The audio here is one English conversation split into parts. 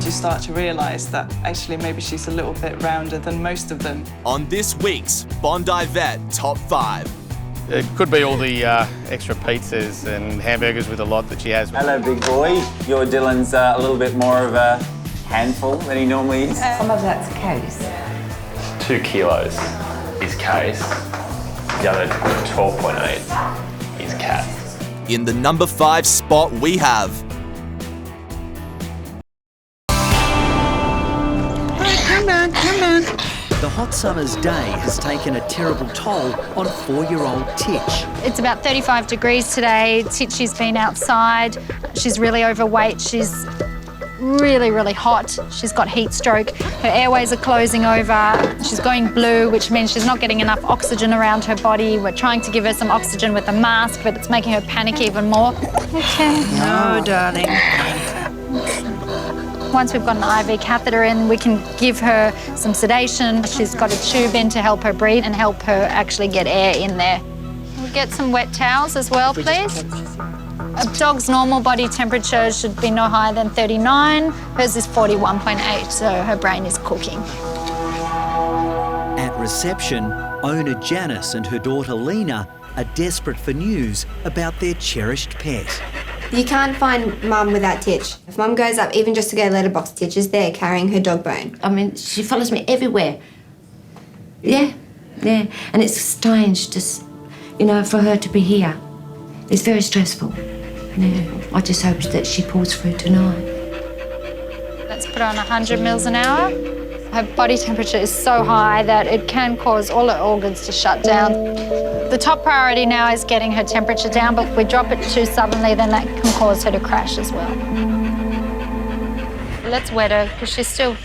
you start to realise that actually maybe she's a little bit rounder than most of them. On this week's Bondi Vet Top 5. It could be all the extra pizzas and hamburgers with a lot that she has. Hello, big boy. Your Dylan's a little bit more of a handful than he normally is. Some of that's case. 2 kilos is case. The other 12.8 is cat. In the number 5 spot we have... The hot summer's day has taken a terrible toll on 4-year-old Titch. It's about 35 degrees today. Titchy's been outside. She's really overweight. She's really, really hot. She's got heat stroke. Her airways are closing over. She's going blue, which means she's not getting enough oxygen around her body. We're trying to give her some oxygen with a mask, but it's making her panic even more. Okay. No, darling. Once we've got an IV catheter in, we can give her some sedation. She's got a tube in to help her breathe and help her actually get air in there. We'll get some wet towels as well, please. A dog's normal body temperature should be no higher than 39. Hers is 41.8, so her brain is cooking. At reception, owner Janice and her daughter Lena are desperate for news about their cherished pet. You can't find Mum without Titch. If Mum goes up, even just to go letterbox, Titch is there carrying her dog bone. I mean, she follows me everywhere. Yeah. And it's strange just, for her to be here. It's very stressful. I just hope that she pulls through tonight. Let's put her on 100 mils an hour. Her body temperature is so high that it can cause all her organs to shut down. The top priority now is getting her temperature down, but if we drop it too suddenly, then that can cause her to crash as well. Let's wet her, because she's still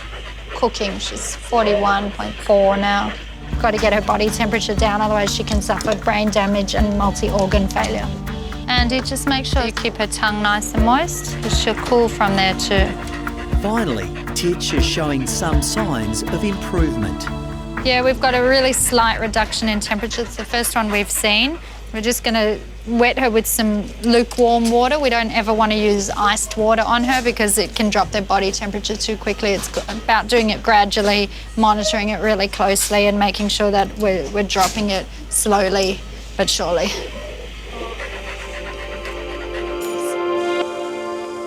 cooking. She's 41.4 now. Got to get her body temperature down, otherwise she can suffer brain damage and multi-organ failure. Andy, just make sure you keep her tongue nice and moist, because she'll cool from there too. Finally, Titch is showing some signs of improvement. Yeah, we've got a really slight reduction in temperature. It's the first one we've seen. We're just going to wet her with some lukewarm water. We don't ever want to use iced water on her because it can drop their body temperature too quickly. It's about doing it gradually, monitoring it really closely and making sure that we're dropping it slowly but surely.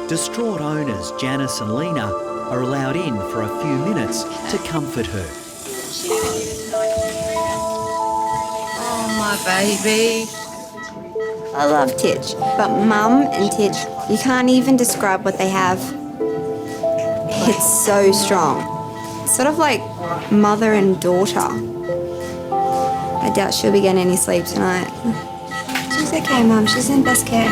Distraught owners Janice and Lena are allowed in for a few minutes to comfort her. Oh, my baby. I love Titch, but Mum and Titch, you can't even describe what they have. It's so strong. It's sort of like mother and daughter. I doubt she'll be getting any sleep tonight. She's okay, Mum. She's in best care.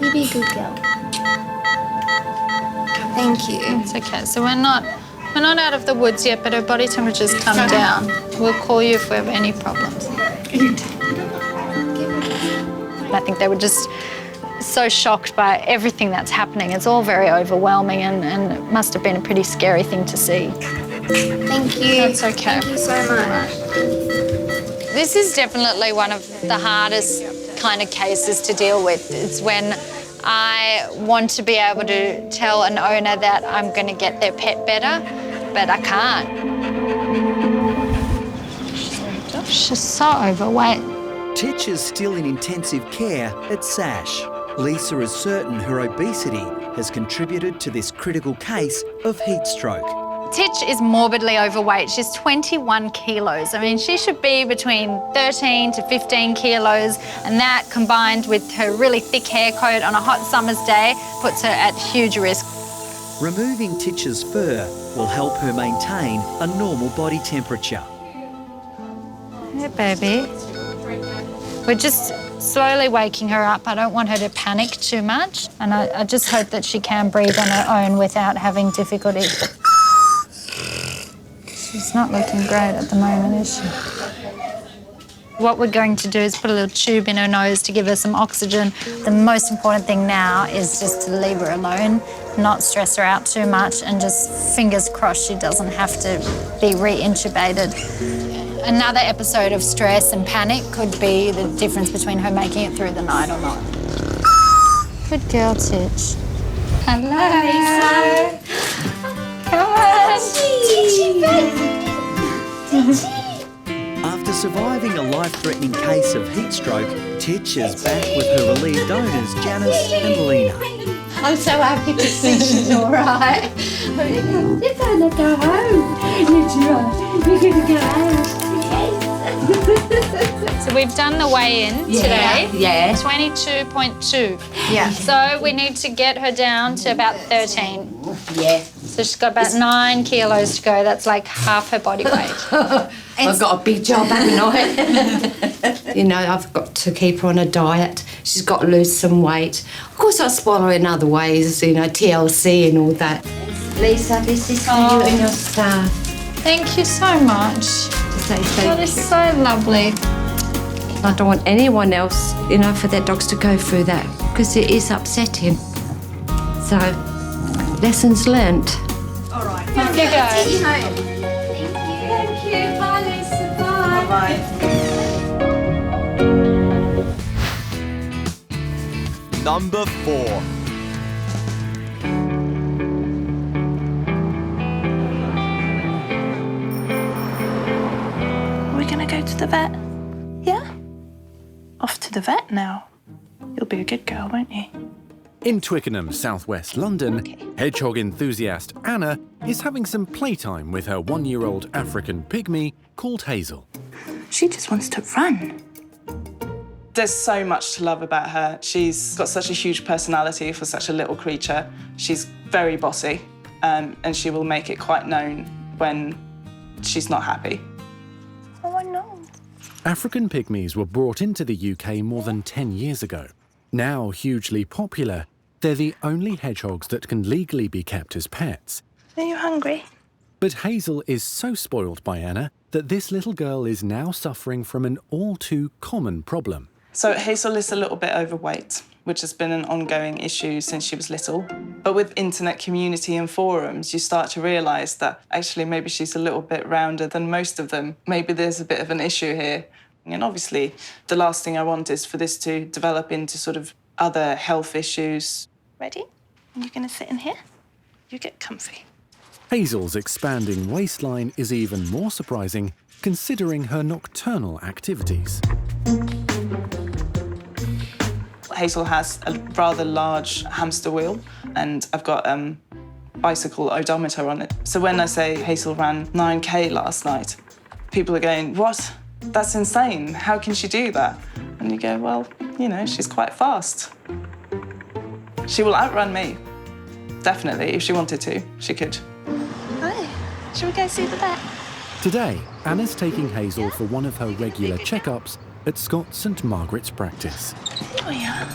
You be a good girl. Thank you. It's okay. So we're not out of the woods yet, but her body temperature's come down. We'll call you if we have any problems. I think they were just so shocked by everything that's happening. It's all very overwhelming and it must have been a pretty scary thing to see. Thank you. That's okay. Thank you so much. This is definitely one of the hardest kind of cases to deal with. It's when I want to be able to tell an owner that I'm going to get their pet better, but I can't. She's so overweight. Titch is still in intensive care at SASH. Lisa is certain her obesity has contributed to this critical case of heat stroke. Titch is morbidly overweight. She's 21 kilos. I mean, she should be between 13 to 15 kilos, and that combined with her really thick hair coat on a hot summer's day puts her at huge risk. Removing Titch's fur will help her maintain a normal body temperature. Hey, baby. We're just slowly waking her up. I don't want her to panic too much, and I just hope that she can breathe on her own without having difficulty. She's not looking great at the moment, is she? What we're going to do is put a little tube in her nose to give her some oxygen. The most important thing now is just to leave her alone, not stress her out too much, and just fingers crossed she doesn't have to be re-intubated. Another episode of stress and panic could be the difference between her making it through the night or not. Good girl, Titch. Hello. Lisa. Come on. After surviving a life-threatening case of heat stroke, Titch is back with her relieved owners, Janice and Lena. I'm so happy to see she's all right. You're gonna go home. You're gonna go home. So we've done the weigh-in today. Yeah. 22.2. Yeah. So we need to get her down to about 13. Yeah. So she's got about 9 kilos to go. That's like half her body weight. I've got a big job, haven't I? You know, I've got to keep her on a diet. She's got to lose some weight. Of course, I spoil her in other ways, you know, TLC and all that. Lisa, this is for you and your staff. Thank you so much. That is so lovely. I don't want anyone else, you know, for their dogs to go through that because it is upsetting. So, lessons learnt. All right. Off you go. Thank you. Bye, Lisa. Bye. Bye. Number 4. Are we gonna go to the vet? Yeah? Off to the vet now. You'll be a good girl, won't you? In Twickenham, southwest London, hedgehog enthusiast Anna is having some playtime with her 1-year-old African pygmy called Hazel. She just wants to run. There's so much to love about her. She's got such a huge personality for such a little creature. She's very bossy, and she will make it quite known when she's not happy. Oh, I know. African pygmies were brought into the UK more than 10 years ago. Now hugely popular, they're the only hedgehogs that can legally be kept as pets. Are you hungry? But Hazel is so spoiled by Anna that this little girl is now suffering from an all too common problem. So Hazel is a little bit overweight, which has been an ongoing issue since she was little. But with internet community and forums, you start to realise that actually maybe she's a little bit rounder than most of them. Maybe there's a bit of an issue here. And obviously, the last thing I want is for this to develop into sort of other health issues. Ready? You're going to sit in here? You get comfy. Hazel's expanding waistline is even more surprising considering her nocturnal activities. Hazel has a rather large hamster wheel and I've got a bicycle odometer on it. So when I say Hazel ran 9K last night, people are going, what? That's insane. How can she do that? And you go, well, you know, she's quite fast. She will outrun me. Definitely, if she wanted to, she could. Hi, shall we go see the vet? Today, Anna's taking Hazel for one of her regular checkups at Scott St Margaret's practice. Here we are.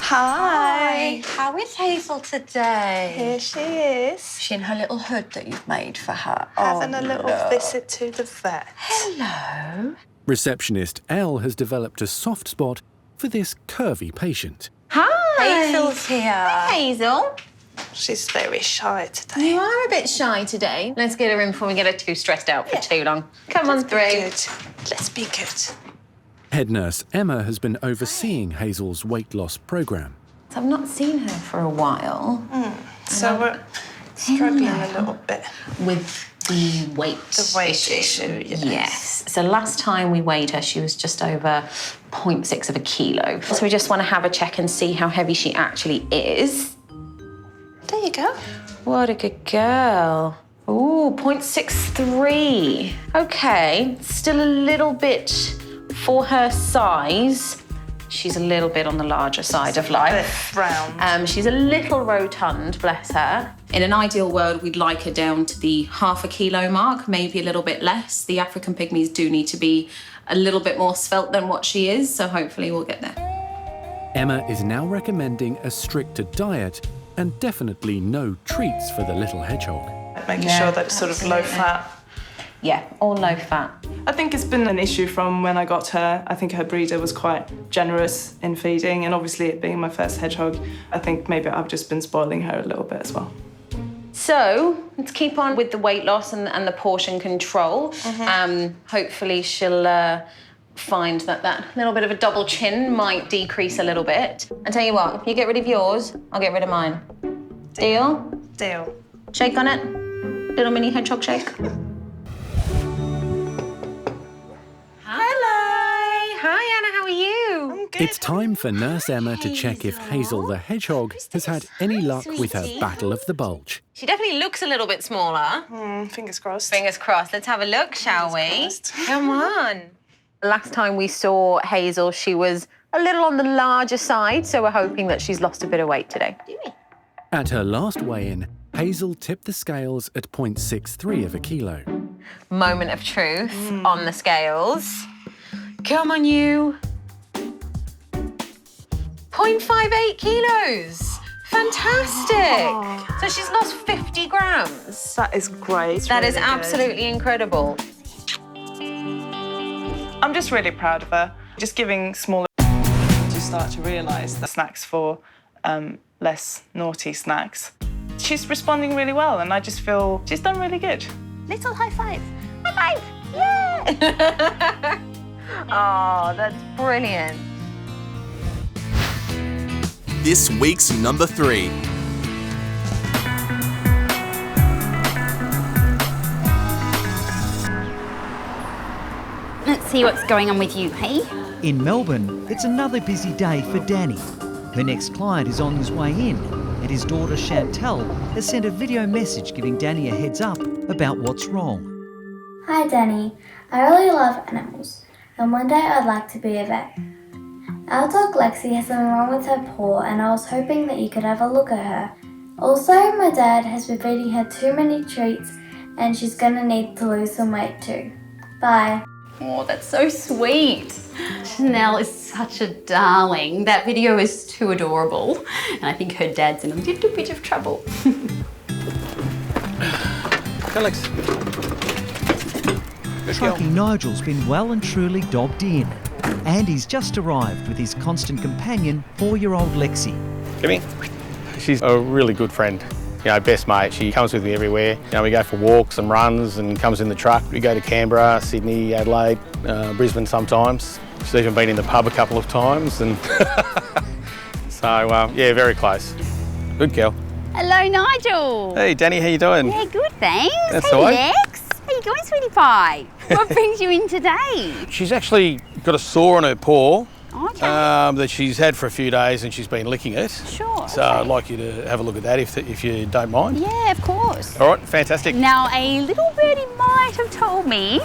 Hi. How is Hazel today? Here she is. She in her little hood that you've made for her. Having a little visit to the vet. Hello. Receptionist Elle has developed a soft spot for this curvy patient. Hi. Hazel's here. Hazel. She's very shy today. You are a bit shy today. Let's get her in before we get her too stressed out for too long. Come on through. Let's be good. Head nurse Emma has been overseeing Hazel's weight loss programme. I've not seen her for a while. So we're struggling a little bit. With the weight issue, yes. So last time we weighed her, she was just over 0.6 of a kilo. So we just want to have a check and see how heavy she actually is. There you go. What a good girl. Ooh, 0.63. Okay, still a little bit for her size. She's a little bit on the larger side of life. Round. She's a little rotund, bless her. In an ideal world, we'd like her down to the half a kilo mark, maybe a little bit less. The African pygmies do need to be a little bit more svelte than what she is, so hopefully we'll get there. Emma is now recommending a stricter diet and definitely no treats for the little hedgehog. Making sure that it's sort of low fat. Yeah, all low fat. I think it's been an issue from when I got her. I think her breeder was quite generous in feeding, and obviously it being my first hedgehog, I think maybe I've just been spoiling her a little bit as well. So let's keep on with the weight loss and the portion control. Hopefully she'll find that that little bit of a double chin might decrease a little bit. I tell you what, if you get rid of yours, I'll get rid of mine. Deal? Deal. Shake on it. Little mini hedgehog shake. Hi, Anna, how are you? I'm good. It's time for Nurse Emma to check if Hazel the hedgehog has had any luck with her battle of the bulge. She definitely looks a little bit smaller. Fingers crossed. Fingers crossed. Let's have a look, shall we? Crossed. Come on. Last time we saw Hazel, she was a little on the larger side, so we're hoping that she's lost a bit of weight today. At her last weigh-in, Hazel tipped the scales at 0.63 of a kilo. Moment of truth on the scales. Come on, you. 0.58 kilos. Fantastic. So she's lost 50 grams. That is great. That is really good. absolutely incredible. I'm just really proud of her. Just giving smaller to start to realise that snacks for less naughty snacks. She's responding really well, and I just feel she's done really good. Little high five. High five. Yeah. Oh, that's brilliant. This week's number 3. Let's see what's going on with you, hey? In Melbourne, it's another busy day for Danny. Her next client is on his way in, and his daughter Chantel has sent a video message giving Danny a heads up about what's wrong. Hi Danny, I really love animals, and one day I'd like to be a vet. Our dog Lexi has something wrong with her paw, and I was hoping that you could have a look at her. Also, my dad has been feeding her too many treats, and she's gonna need to lose some weight too. Bye. Oh, that's so sweet. Chanel is such a darling. That video is too adorable. And I think her dad's in a little bit of trouble. Alex. Truckie Nigel's been well and truly dobbed in. And he's just arrived with his constant companion, 4-year-old Lexi. Come here. She's a really good friend. You know, best mate. She comes with me everywhere. You know, we go for walks and runs and comes in the truck. We go to Canberra, Sydney, Adelaide, Brisbane sometimes. She's even been in the pub a couple of times. And so, yeah, very close. Good girl. Hello, Nigel. Hey, Danny, how you doing? Yeah, good, thanks. That's hey, all right. Lex. How you going, sweetie pie? What brings you in today? She's actually got a sore on her paw. Okay. That she's had for a few days and she's been licking it. Sure. So I'd like you to have a look at that if you don't mind. Yeah, of course. All right, fantastic. Now, a little birdie might have told me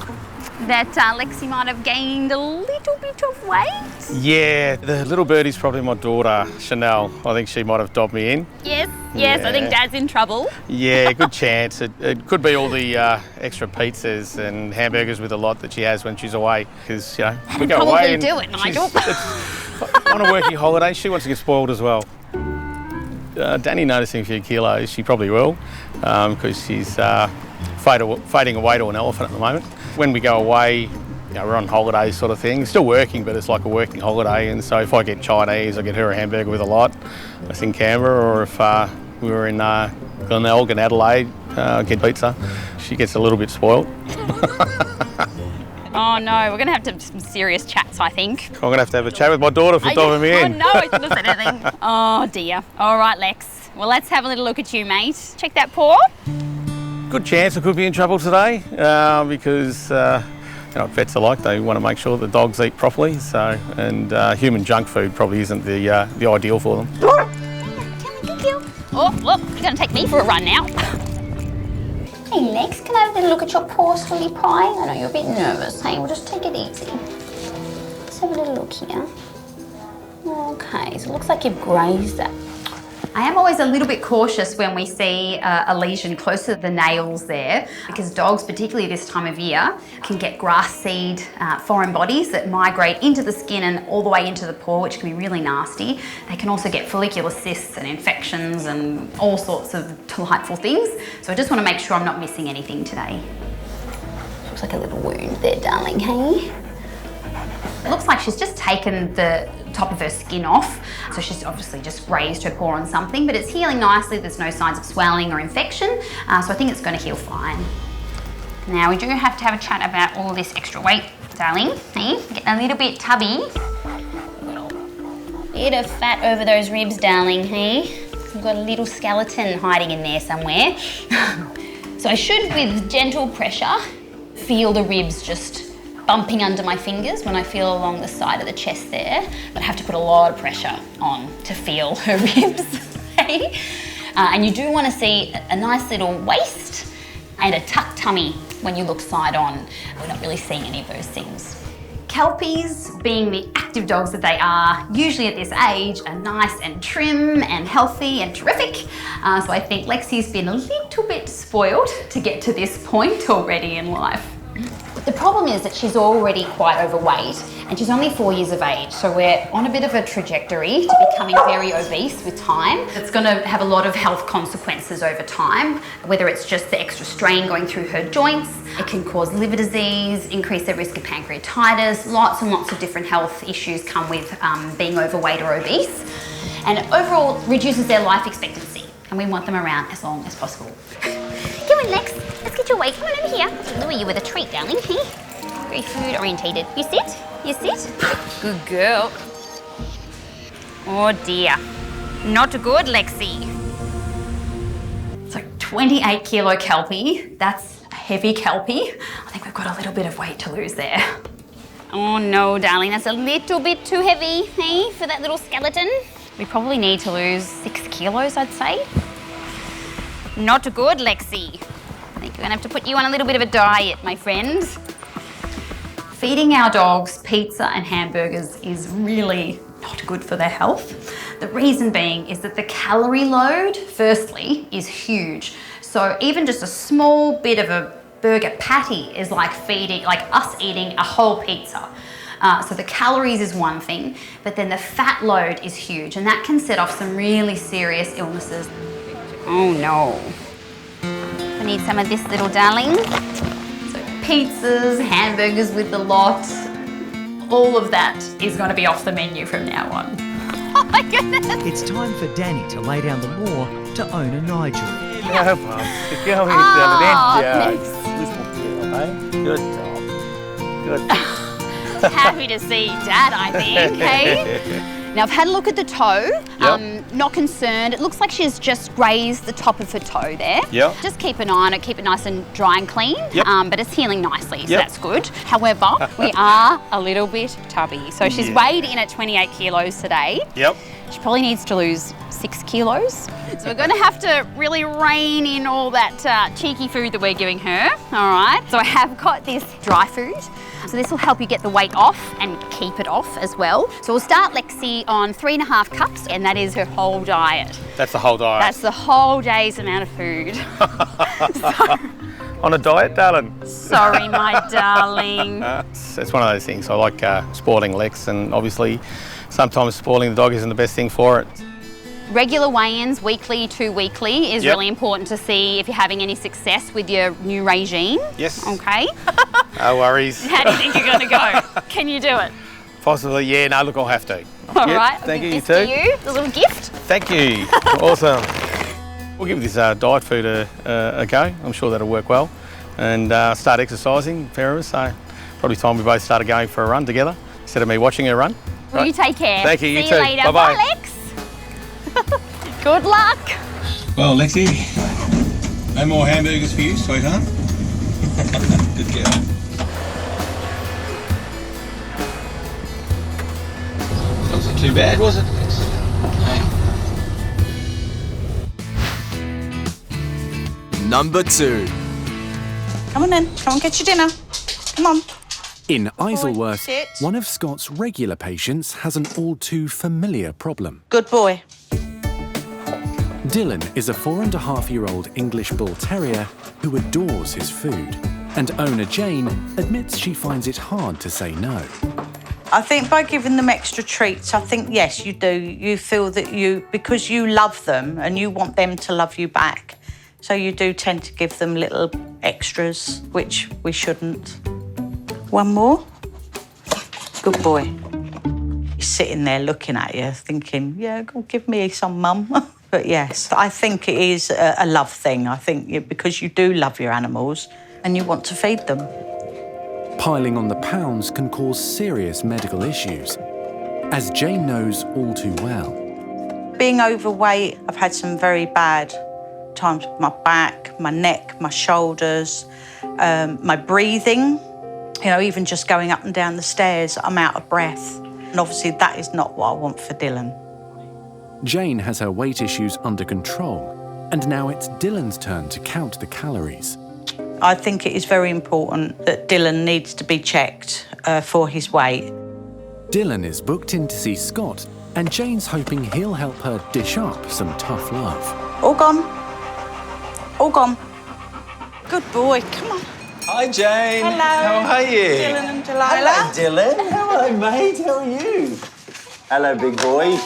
that Lexi might have gained a little bit of weight. Yeah, the little birdie's probably my daughter, Chanel. I think she might have dobbed me in. Yes, Yeah. I think Dad's in trouble. Yeah, good chance. It could be all the extra pizzas and hamburgers with a lot that she has when she's away. Because, you know, we go Probably away and do it, Nigel. on a working holiday, she wants to get spoiled as well. Danny noticing a few kilos, she probably will, because she's fading away to an elephant at the moment. When we go away, you know, we're on holiday sort of thing. Still working, but it's like a working holiday. And so if I get Chinese, I get her a hamburger with a lot. That's in Canberra, or if we were in Glenelg and Adelaide, get pizza. She gets a little bit spoiled. Oh no, we're going to have to have some serious chats, I think. I'm going to have a chat with my daughter for dobbing me in. Oh no, I shouldn't have said anything. Oh dear. All right, Lex. Well, let's have a little look at you, mate. Check that paw. Good chance I could be in trouble today because you know what vets are like. They want to make sure the dogs eat properly. So, and human junk food probably isn't the ideal for them. Oh, look, you're going to take me for a run now. Hey, Lex, can I have a little look at your paw, sweetie pie? I know you're a bit nervous. Hey, we'll just take it easy. Let's have a little look here. Okay, so it looks like you've grazed that. I am always a little bit cautious when we see a lesion close to the nails there, because dogs, particularly this time of year, can get grass seed foreign bodies that migrate into the skin and all the way into the paw, which can be really nasty. They can also get follicular cysts and infections and all sorts of delightful things. So I just want to make sure I'm not missing anything today. Looks like a little wound there, darling, hey? It looks like she's just taken the top of her skin off. So she's obviously just grazed her paw on something, but it's healing nicely. There's no signs of swelling or infection. So I think it's going to heal fine. Now we do have to have a chat about all this extra weight, darling. Hey, getting a little bit tubby. Bit of fat over those ribs, darling, hey? We've got a little skeleton hiding in there somewhere. So I should, with gentle pressure, feel the ribs just bumping under my fingers when I feel along the side of the chest there. But I have to put a lot of pressure on to feel her ribs, hey? And you do want to see a nice little waist and a tucked tummy when you look side on. We're not really seeing any of those things. Kelpies, being the active dogs that they are, usually at this age, are nice and trim and healthy and terrific. So I think Lexi's been a little bit spoiled to get to this point already in life. The problem is that she's already quite overweight and she's only 4 years of age. So we're on a bit of a trajectory to becoming very obese with time. It's going to have a lot of health consequences over time, whether it's just the extra strain going through her joints. It can cause liver disease, increase their risk of pancreatitis. Lots and lots of different health issues come with being overweight or obese. And overall reduces their life expectancy. And we want them around as long as possible. Come on, Lex. Let's get your weight. Come on over here. I'll lure you with a treat, darling. Hey? Very food orientated. You sit. You sit. Good girl. Oh dear. Not good, Lexi. So 28 kilo Kelpie. That's a heavy Kelpie. I think we've got a little bit of weight to lose there. Oh no, darling. That's a little bit too heavy, hey, for that little skeleton. We probably need to lose 6 kilos, I'd say. Not good, Lexi. I think we're gonna have to put you on a little bit of a diet, my friend. Feeding our dogs pizza and hamburgers is really not good for their health. The reason being is that the calorie load, firstly, is huge. So even just a small bit of a burger patty is like us eating a whole pizza. So the calories is one thing, but then the fat load is huge, and that can set off some really serious illnesses. Oh no. We need some of this, little darling. So pizzas, hamburgers with the lot, all of that is going to be off the menu from now on. Oh my goodness. It's time for Danny to lay down the law to own a Nigel. Go, Mum. Go Thanks. Good job. Good job. Happy to see Dad, I think, hey? Now, I've had a look at the toe. Not concerned. It looks like she's just grazed the top of her toe there. Yep. Just keep an eye on it, keep it nice and dry and clean. Yep. But it's healing nicely, so that's good. However, we are a little bit tubby. So she's weighed in at 28 kilos today. Yep. She probably needs to lose 6 kilos. So we're going to have to really rein in all that cheeky food that we're giving her, all right? So I have got this dry food. So this will help you get the weight off and keep it off as well. So we'll start Lexi on 3.5 cups, and that is her whole diet. That's the whole diet? That's the whole day's amount of food. On a diet, darling? Sorry, my darling. It's one of those things. I like spoiling Lex, and obviously sometimes spoiling the dog isn't the best thing for it. Regular weigh-ins, weekly to weekly, is really important to see if you're having any success with your new regime. Yes. Okay. No worries. How do you think you're going to go? Can you do it? Possibly, yeah. No, look, I'll have to. All right. Thank you, I'll you give too. this to you, the little gift. Thank you. Awesome. We'll give this diet food a go. I'm sure that'll work well. And start exercising, pair of us. So probably time we both started going for a run together instead of me watching her run. Well, right. you take care. Thank you. See You too. later. Bye-bye. Bye, Lex. Good luck. Well, Lexi, no more hamburgers for you, sweetheart. Good girl. Wasn't too bad, was it? Number 2. Come on then, come on, get your dinner. Come on. In Isleworth, sit. one of Scott's regular patients has an all-too-familiar problem. Good boy. Dylan is a 4.5-year-old English Bull Terrier who adores his food. And owner Jane admits she finds it hard to say no. I think by giving them extra treats, I think, yes, you do. You feel that because you love them and you want them to love you back, so you do tend to give them little extras, which we shouldn't. One more. Good boy. He's sitting there looking at you, thinking, yeah, go give me some, Mum. But yes, I think it is a love thing. I think because you do love your animals, and you want to feed them. Piling on the pounds can cause serious medical issues, as Jane knows all too well. Being overweight, I've had some very bad times with my back, my neck, my shoulders, my breathing. You know, even just going up and down the stairs, I'm out of breath. And obviously that is not what I want for Dylan. Jane has her weight issues under control, and now it's Dylan's turn to count the calories. I think it is very important that Dylan needs to be checked for his weight. Dylan is booked in to see Scott, and Jane's hoping he'll help her dish up some tough love. All gone. All gone. Good boy, come on. Hi, Jane. Hello. How are you? Dylan and Delilah. Hello, Dylan. Hello, mate. How are you? Hello, big boy.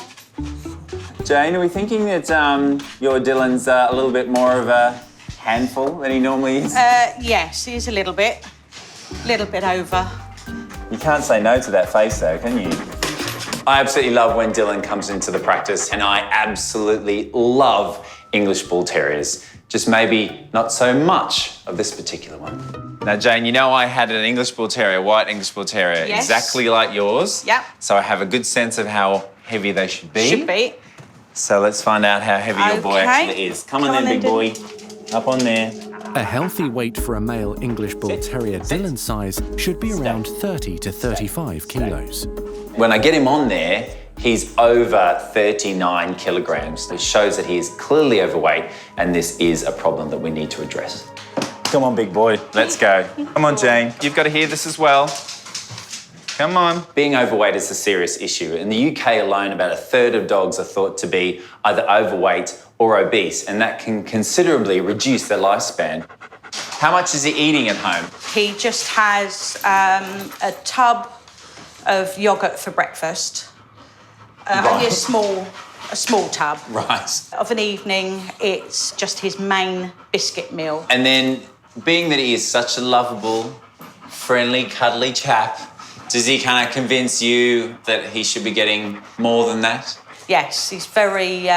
Jane, are we thinking that your Dylan's a little bit more of a handful than he normally is? Yes, he is a little bit over. You can't say no to that face, though, can you? I absolutely love when Dylan comes into the practice, and I absolutely love English Bull Terriers. Just maybe not so much of this particular one. Now, Jane, you know I had an English Bull Terrier, white English Bull Terrier, Yes. exactly like yours. Yep. So I have a good sense of how heavy they should be. Should be. So let's find out how heavy your boy actually is. Come on then, big boy. Up on there. A healthy weight for a male English Bull Terrier Dylan's size should be around 30 to 35 kilos. When I get him on there, he's over 39 kilograms. It shows that he is clearly overweight, and this is a problem that we need to address. Come on, big boy. Let's go. Come on, Jane. You've got to hear this as well. Come on. Being overweight is a serious issue. In the UK alone, about a third of dogs are thought to be either overweight or obese, and that can considerably reduce their lifespan. How much is he eating at home? He just has a tub of yoghurt for breakfast. Only a small tub. Right. Of an evening, it's just his main biscuit meal. And then, being that he is such a lovable, friendly, cuddly chap, does he kind of convince you that he should be getting more than that? Yes, he's very...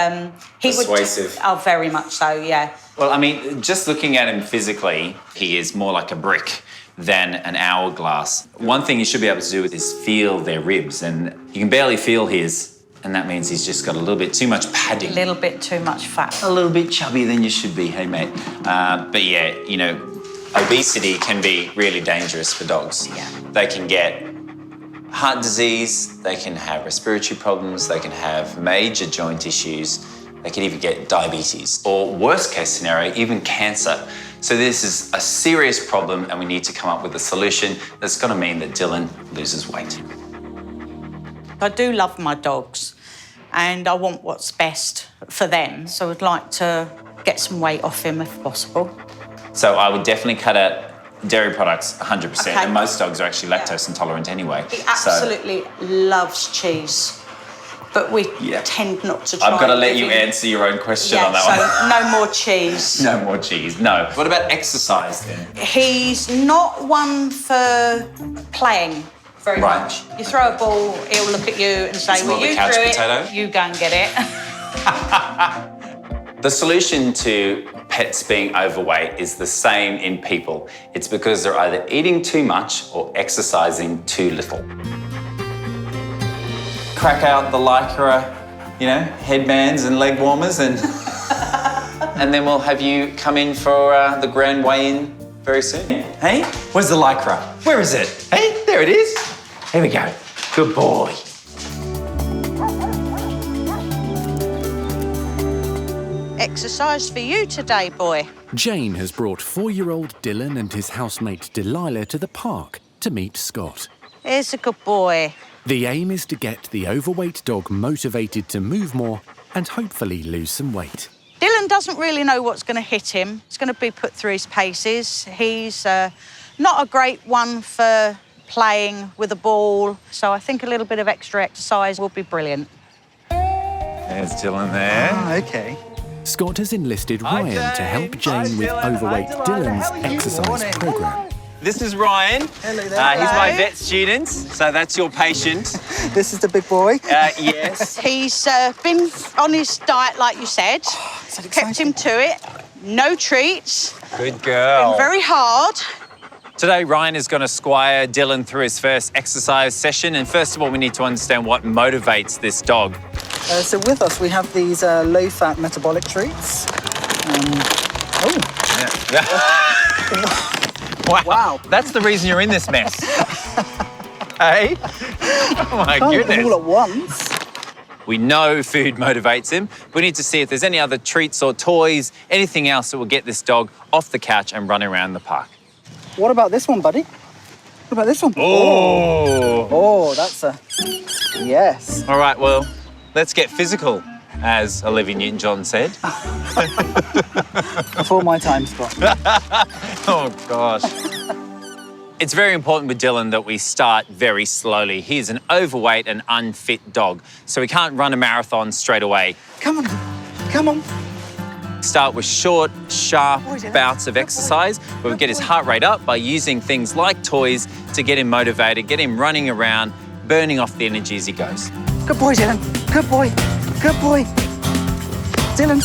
Persuasive. Oh, very much so, yeah. Well, I mean, just looking at him physically, he is more like a brick than an hourglass. One thing you should be able to do is feel their ribs, and you can barely feel his, and that means he's just got a little bit too much padding. A little bit too much fat. A little bit chubbier than you should be, hey, mate. But yeah, you know, obesity can be really dangerous for dogs. Yeah. They can get heart disease, they can have respiratory problems, they can have major joint issues, they can even get diabetes, or worst case scenario, even cancer. So this is a serious problem, and we need to come up with a solution that's going to mean that Dylan loses weight. I do love my dogs, and I want what's best for them, so I'd like to get some weight off him if possible. So I would definitely cut out dairy products 100%, Okay. and most dogs are actually lactose intolerant anyway. He absolutely loves cheese, but we tend not to try. I've got to and let give you him- answer your own question Yeah, on that so no more cheese. one. No more cheese, no. What about exercise then? He's not one for playing very Right. much. You throw a ball, he'll look at you and say, It's more well, of a you couch threw potato? it, you go and get it. The solution to pets being overweight is the same in people. It's because they're either eating too much or exercising too little. Crack out the Lycra, you know, headbands and leg warmers, and and then we'll have you come in for the grand weigh-in very soon. Hey, where's the Lycra? Where is it? Hey, there it is. Here we go. Good boy. Exercise for you today, boy. Jane has brought 4-year-old Dylan and his housemate Delilah to the park to meet Scott. Here's a good boy. The aim is to get the overweight dog motivated to move more and hopefully lose some weight. Dylan doesn't really know what's going to hit him. He's going to be put through his paces. He's not a great one for playing with a ball, so I think a little bit of extra exercise will be brilliant. There's Dylan there. Ah, okay. Scott has enlisted Ryan to help Jane with overweight Dylan's exercise program. This is Ryan. Hello there. He's my vet student, so that's your patient. This is the big boy. Yes. He's been on his diet, like you said. Kept him to it. No treats. Good girl. Very hard. Today, Ryan is going to squire Dylan through his first exercise session. And first of all, we need to understand what motivates this dog. So with us, we have these low-fat metabolic treats. Wow. That's the reason you're in this mess. Hey? Oh, my Can't goodness. eat them all at once. We know food motivates him. We need to see if there's any other treats or toys, anything else that will get this dog off the couch and run around the park. What about this one, buddy? What about this one? Oh. Oh, that's a... Yes. All right, well, let's get physical, as Olivia Newton-John said. Before my time, Scott. Oh, gosh. It's very important with Dylan that we start very slowly. He's an overweight and unfit dog, so we can't run a marathon straight away. Come on, come on. Start with short, sharp bouts of exercise where we get his heart rate up by using things like toys to get him motivated, get him running around, burning off the energy as he goes. Good boy, Dylan. Good boy. Good boy. Dylan.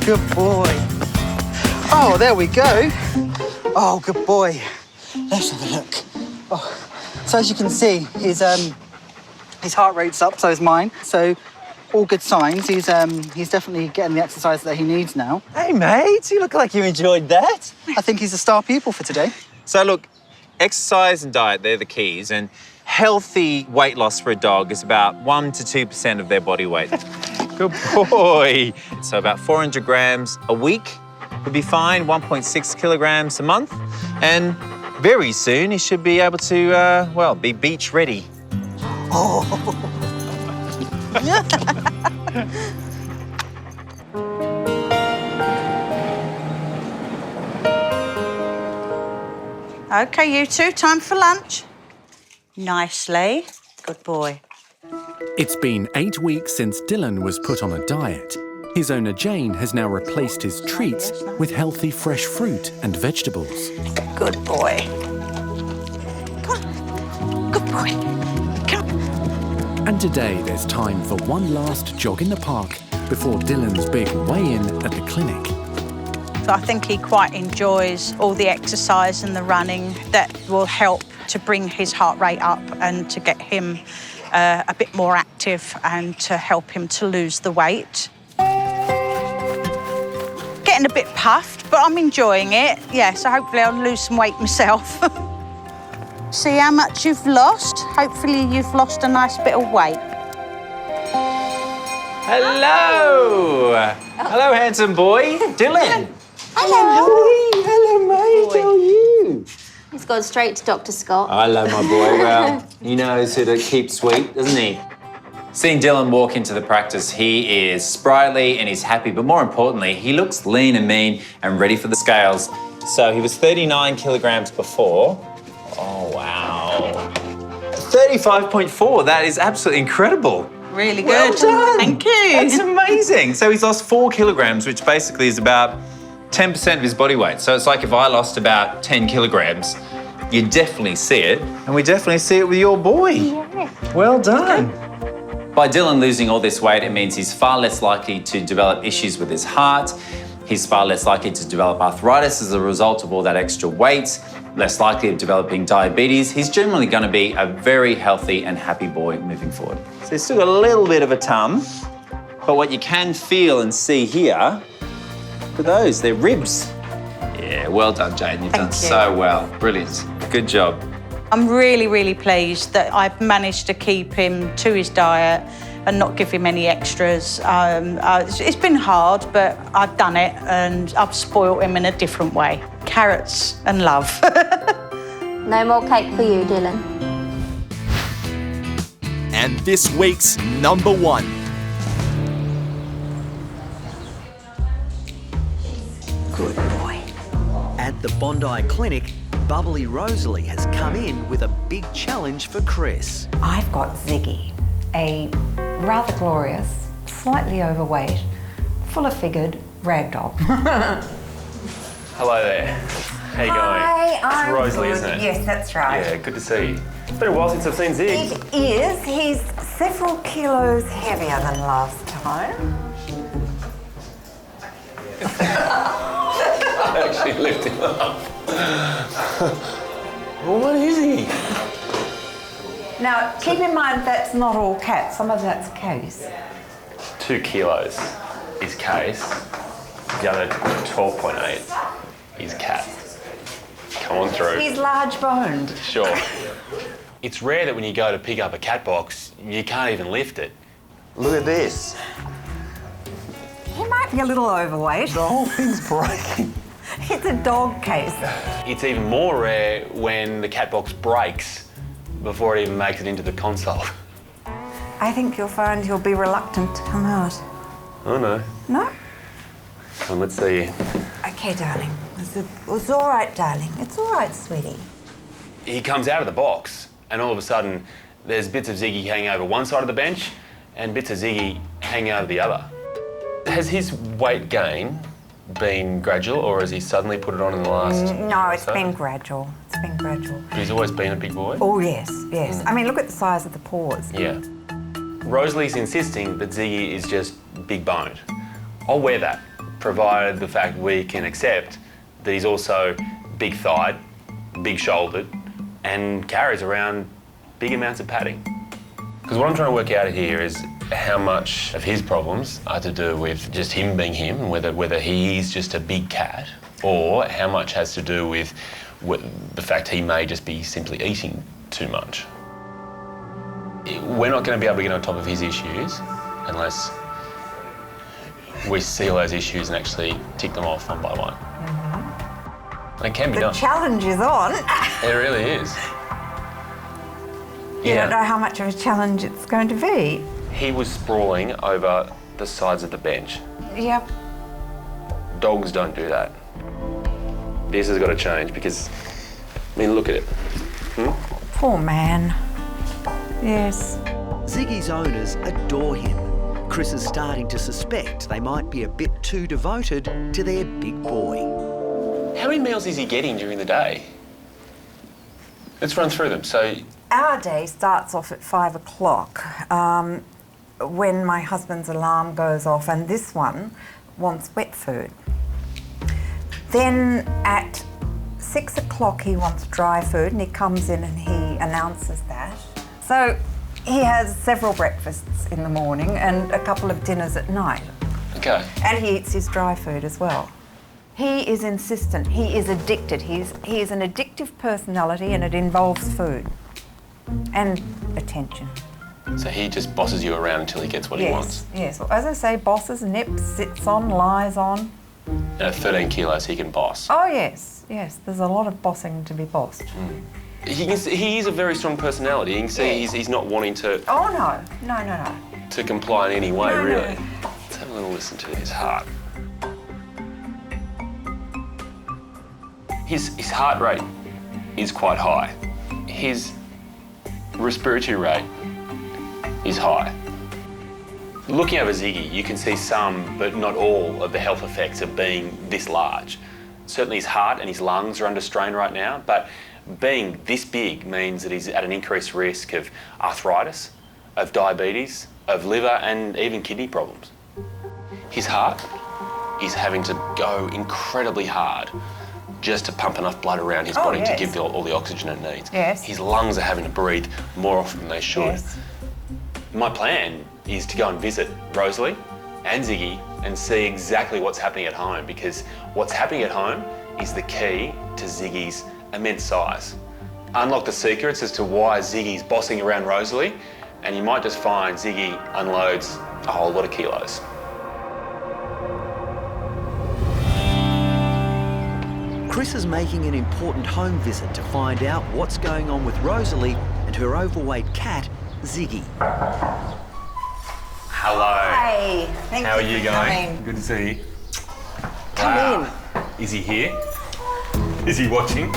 Good boy. Oh, there we go. Oh, good boy. Let's have a look. Oh. So as you can see, his heart rate's up, so is mine. So all good signs. He's definitely getting the exercise that he needs now. Hey, mate, you look like you enjoyed that. I think he's a star pupil for today. So look, exercise and diet, they're the keys. And healthy weight loss for a dog is about 1 to 2% of their body weight. Good boy. So about 400 grams a week would be fine, 1.6 kilograms a month. And very soon he should be able to, well, be beach ready. Oh. OK, you two, time for lunch. Nicely. Good boy. It's been 8 weeks since Dylan was put on a diet. His owner Jane has now replaced his treats with healthy fresh fruit and vegetables. Good boy. Come on. Good boy. Come. And today there's time for one last jog in the park before Dylan's big weigh-in at the clinic. So I think he quite enjoys all the exercise and the running that will help to bring his heart rate up and to get him a bit more active and to help him to lose the weight. Getting a bit puffed, but I'm enjoying it. Yeah, so hopefully I'll lose some weight myself. See how much you've lost? Hopefully you've lost a nice bit of weight. Hello! Hello, handsome boy. Dylan. Hello. Hello, mate. How are you? He's gone straight to Dr. Scott. I love my boy. Well, he knows who to keep sweet, doesn't he? Seeing Dylan walk into the practice, he is sprightly and he's happy, but more importantly, he looks lean and mean and ready for the scales. So he was 39 kilograms before. Oh, wow. 35.4, that is absolutely incredible. Really good. Well done. Thank you. That's amazing. So he's lost 4 kilograms, which basically is about 10% of his body weight. So it's like if I lost about 10 kilograms, you definitely see it. And we definitely see it with your boy. Yeah. Well done. By Dylan losing all this weight, it means he's far less likely to develop issues with his heart. He's far less likely to develop arthritis as a result of all that extra weight, less likely of developing diabetes. He's generally going to be a very healthy and happy boy moving forward. So he's still got a little bit of a tum, but what you can feel and see here, look at those, they're ribs. Yeah, well done, Jane. You've done so well. Brilliant. Good job. I'm really, really pleased that I've managed to keep him to his diet and not give him any extras. It's been hard, but I've done it and I've spoilt him in a different way. Carrots and love. No more cake for you, Dylan. And this week's number 1. Good boy. At the Bondi Clinic, Bubbly Rosalie has come in with a big challenge for Chris. I've got Ziggy, a rather glorious, slightly overweight, fuller-figured ragdoll. Hello there. How you going? Hi, It's Rosalie, isn't it? Yes, that's right. Yeah, good to see you. It's been a while since I've seen Zig. It is. He's several kilos heavier than last time. Lift him up. Well, what is he? Now, keep in mind that's not all cats. Some of that's case. 2 kilos is case. The other 12.8 is cat. Come on through. He's large boned. Sure. It's rare that when you go to pick up a cat box, you can't even lift it. Look at this. He might be a little overweight. The whole thing's breaking. It's a dog case. It's even more rare when the cat box breaks before it even makes it into the console. I think you'll find he'll be reluctant to come out. Oh no. No? Come on, let's see. Okay, darling. It's all right, darling. It's all right, sweetie. He comes out of the box and all of a sudden there's bits of Ziggy hanging over one side of the bench and bits of Ziggy hanging over the other. Has his weight gain been gradual or has he suddenly put it on in the last... No, it's been gradual. It's been gradual. But he's always been a big boy? Oh, yes, yes. I mean, look at the size of the paws. Yeah. Rosalie's insisting that Ziggy is just big boned. I'll wear that, provided the fact we can accept that he's also big thighed, big shouldered, and carries around big amounts of padding. Because what I'm trying to work out here is how much of his problems are to do with just him being him, and whether he is just a big cat, or how much has to do with the fact he may just be simply eating too much. We're not going to be able to get on top of his issues unless we see all those issues and actually tick them off one by one. Mm-hmm. It can be done. The challenge is on. It really is. You don't know how much of a challenge it's going to be. He was sprawling over the sides of the bench. Yep. Dogs don't do that. This has got to change because, I mean, look at it. Poor man. Yes. Ziggy's owners adore him. Chris is starting to suspect they might be a bit too devoted to their big boy. How many meals is he getting during the day? Let's run through them. So, Our day starts off at 5 o'clock when my husband's alarm goes off, and this one wants wet food. Then at 6 o'clock he wants dry food, and he comes in and he announces that. So he has several breakfasts in the morning and a couple of dinners at night. okay. And he eats his dry food as well. He is insistent, he is addicted. He is an addictive personality, and it involves food and attention. So he just bosses you around until he gets what he wants. Yes, well, as I say, bosses, nips, sits on, lies on. And at 13 kilos, he can boss. Oh, yes, yes, there's a lot of bossing to be bossed. He is a very strong personality. You can see he's not wanting to... Oh, no. To comply in any way, No, really. no. Let's have a little listen to his heart. His heart rate is quite high. His respiratory rate is high. Looking over Ziggy, you can see some, but not all, of the health effects of being this large. Certainly his heart and his lungs are under strain right now, but being this big means that he's at an increased risk of arthritis, of diabetes, of liver and even kidney problems. His heart is having to go incredibly hard just to pump enough blood around his body to give all the oxygen it needs. Yes. His lungs are having to breathe more often than they should. Yes. My plan is to go and visit Rosalie and Ziggy and see exactly what's happening at home, because what's happening at home is the key to Ziggy's immense size. Unlock the secrets as to why Ziggy's bossing around Rosalie, and you might just find Ziggy unloads a whole lot of kilos. Chris is making an important home visit to find out what's going on with Rosalie and her overweight cat, Ziggy. Hello. Hey, thank How are you you for going? coming. Good to see you. Come Is he here? Is he watching?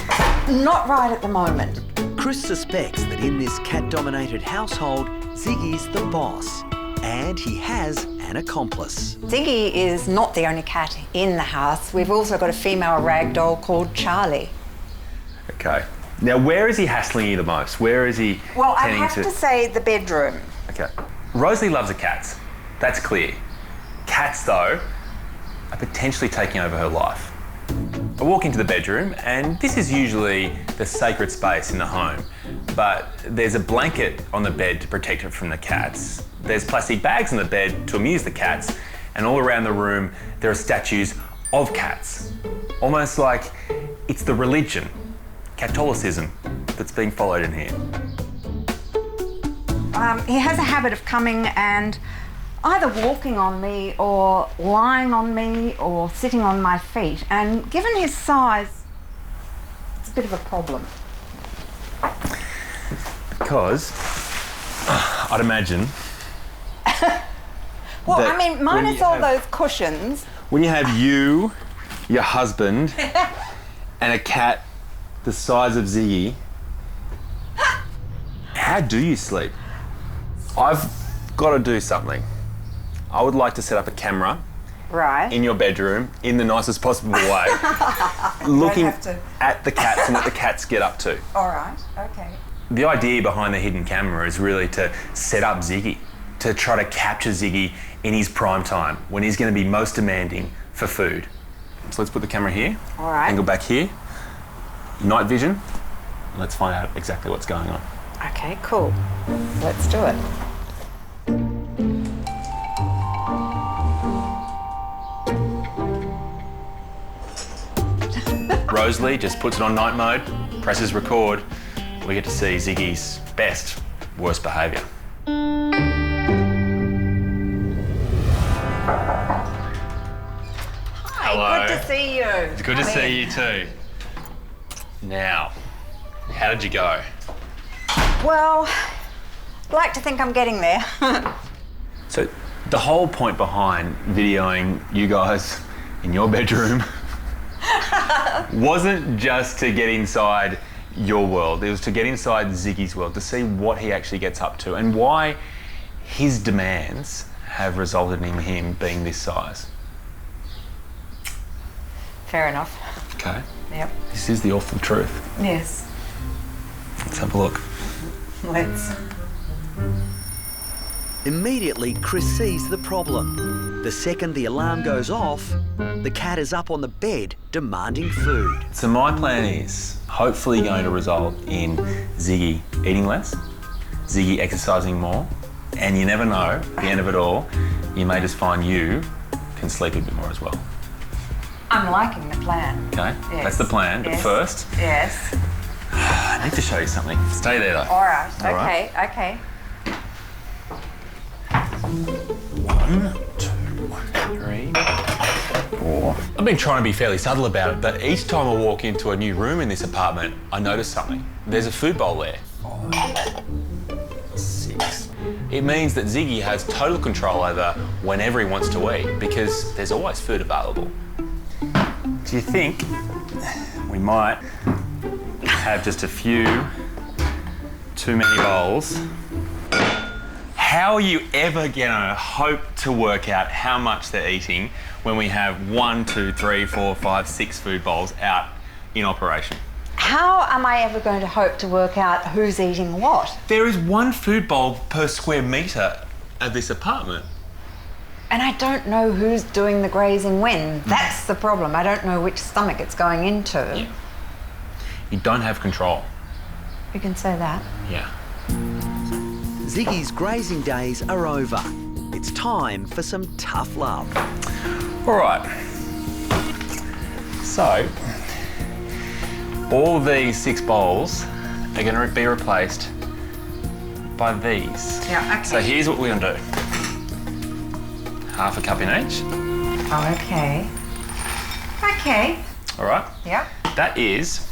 Not right at the moment. Chris suspects that in this cat-dominated household, Ziggy's the boss, and he has an accomplice. Ziggy is not the only cat in the house. We've also got a female ragdoll called Charlie. Okay. Now, where is he hassling you the most? Where is he Well, I tending have to say the bedroom. Okay. Rosalie loves the cats. That's clear. Cats, though, are potentially taking over her life. I walk into the bedroom, and this is usually the sacred space in the home, but there's a blanket on the bed to protect it from the cats. There's plastic bags on the bed to amuse the cats, and all around the room there are statues of cats. Almost like it's the religion, Catholicism, that's being followed in here. He has a habit of coming and either walking on me or lying on me or sitting on my feet, and given his size, it's a bit of a problem. Because I'd imagine. Well, that I mean, minus you all have- those cushions. When you have you, your husband, and a cat the size of Ziggy, how do you sleep? I've got to do something. I would like to set up a camera Right. in your bedroom in the nicest possible way, looking have to. at the cats and what the cats get up to. All right, okay. The idea behind the hidden camera is really to set up Ziggy, to try to capture Ziggy in his prime time, when he's going to be most demanding for food. So let's put the camera here, All right. angle back here, night vision. Let's find out exactly what's going on. Okay, cool. Let's do it. Rosalie just puts it on night mode, presses record. We get to see Ziggy's best, worst behaviour. Hello. Good to see you. It's good to Come see in. you too. Now, how did you go? Well, I'd like to think I'm getting there. So, the whole point behind videoing you guys in your bedroom wasn't just to get inside your world, it was to get inside Ziggy's world, to see what he actually gets up to and why his demands have resulted in him being this size. Fair enough. Okay. Yep. This is the awful truth. Yes. Let's have a look. Let's. Immediately, Chris sees the problem. The second the alarm goes off, the cat is up on the bed demanding food. So my plan is hopefully going to result in Ziggy eating less, Ziggy exercising more, and you never know, at the end of it all, you may just find you can sleep a bit more as well. I'm liking the plan. Okay? Yes. That's the plan. But Yes. first, Yes. I need to show you something. Stay there though. All right. All right. Okay. Okay. 1, 2, 3, 4. I've been trying to be fairly subtle about it, but each time I walk into a new room in this apartment, I notice something. There's a food bowl there. 5, 6. It means that Ziggy has total control over whenever he wants to eat because there's always food available. Do you think we might have just a few too many bowls? How are you ever gonna hope to work out how much they're eating when we have 1, 2, 3, 4, 5, 6 food bowls out in operation? How am I ever going to hope to work out who's eating what? There is 1 food bowl per square metre of this apartment. And I don't know who's doing the grazing when. That's the problem. I don't know which stomach it's going into. Yeah. You don't have control. You can say that. Yeah. Ziggy's grazing days are over. It's time for some tough love. All right. So, all these 6 bowls are going to be replaced by these. Yeah, okay. So here's what we're going to do. Half a cup in each. Oh, okay. Okay. All right. Yep. That is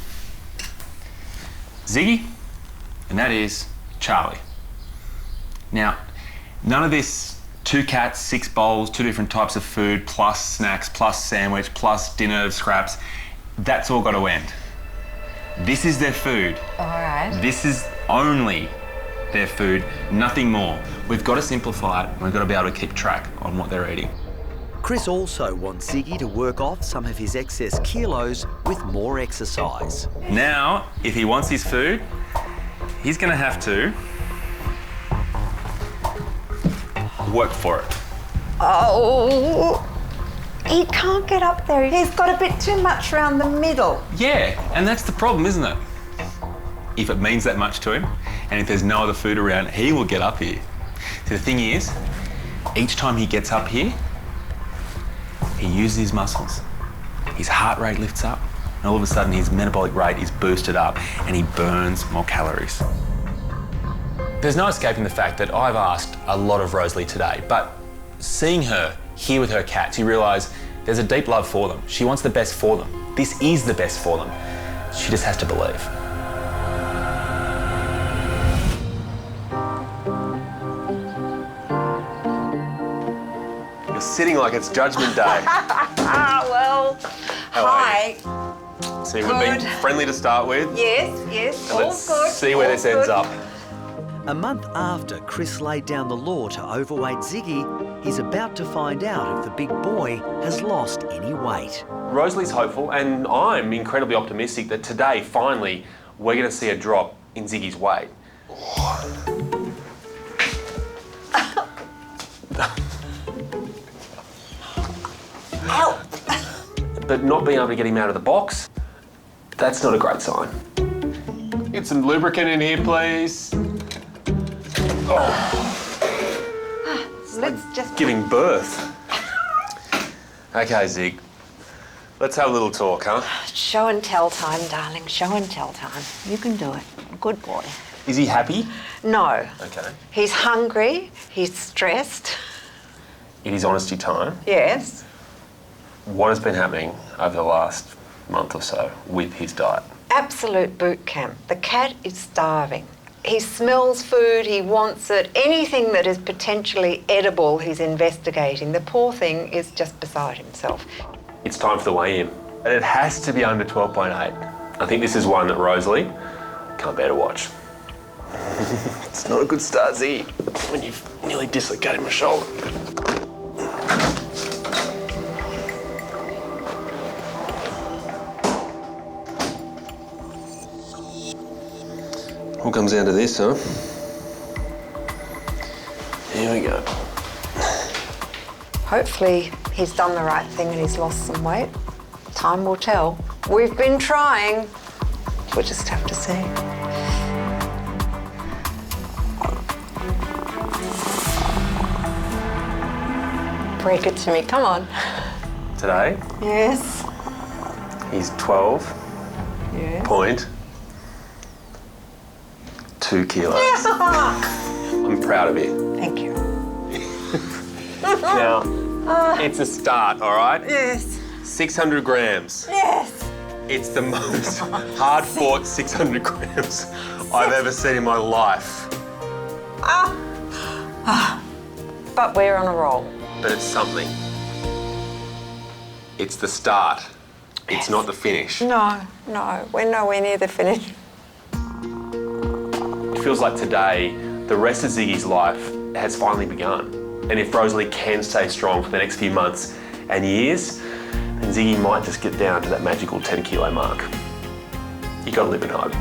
Ziggy, and that is Charlie. Now, none of this 2 cats, 6 bowls, 2 different types of food, plus snacks, plus sandwich, plus dinner scraps, that's all got to end. This is their food. All right. This is only their food, nothing more. We've got to simplify it, and we've got to be able to keep track on what they're eating. Chris also wants Ziggy to work off some of his excess kilos with more exercise. Now, if he wants his food, he's going to have to work for it. Oh. He can't get up there. He's got a bit too much around the middle. Yeah, and that's the problem, isn't it? If it means that much to him, and if there's no other food around, he will get up here. See, the thing is, each time he gets up here, he uses his muscles. His heart rate lifts up, and all of a sudden his metabolic rate is boosted up, and he burns more calories. There's no escaping the fact that I've asked a lot of Rosalie today, but seeing her here with her cats, you realise there's a deep love for them. She wants the best for them. This is the best for them. She just has to believe. You're sitting like it's Judgment Day. Well, hi. See, we've been friendly to start with. Yes, And let's see where this ends up. A month after Chris laid down the law to overweight Ziggy, he's about to find out if the big boy has lost any weight. Rosalie's hopeful, and I'm incredibly optimistic that today, finally, we're going to see a drop in Ziggy's weight. Ow. But not being able to get him out of the box, that's not a great sign. Get some lubricant in here, please. Let's just... Giving birth. Okay, Zig. Let's have a little talk, huh? Show and tell time, darling. Show and tell time. You can do it. Good boy. Is he happy? No. Okay. He's hungry. He's stressed. It is honesty time. Yes. What has been happening over the last month or so with his diet? Absolute boot camp. The cat is starving. He smells food, he wants it. Anything that is potentially edible, he's investigating. The poor thing is just beside himself. It's time for the weigh-in. And it has to be under 12.8. I think this is one that Rosalie can't bear to watch. It's not a good start, Z, when you've nearly dislocated my shoulder. All comes down to this, huh? Here we go. Hopefully he's done the right thing and he's lost some weight. Time will tell. We've been trying. We'll just have to see. Break it to me, come on. Today, Yes. he's 12 Yes. point 2 kilos. I'm proud of you. Thank you. Now, it's a start, all right? Yes. 600 grams. Yes. It's the most hard-fought 600 grams I've ever seen in my life. But we're on a roll. But it's something. It's the start. It's not the finish. No, we're nowhere near the finish. It feels like today, the rest of Ziggy's life has finally begun. And if Rosalie can stay strong for the next few months and years, then Ziggy might just get down to that magical 10 kilo mark. You gotta live in hope.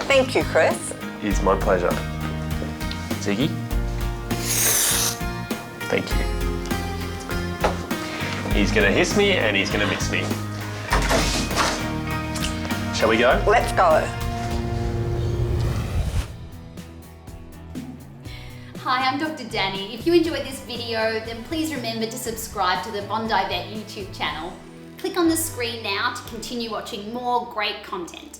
Thank you, Chris. It's my pleasure. Ziggy, thank you. He's gonna hiss me and he's gonna miss me. Shall we go? Let's go. Hi, I'm Dr. Danny. If you enjoyed this video, then please remember to subscribe to the Bondi Vet YouTube channel. Click on the screen now to continue watching more great content.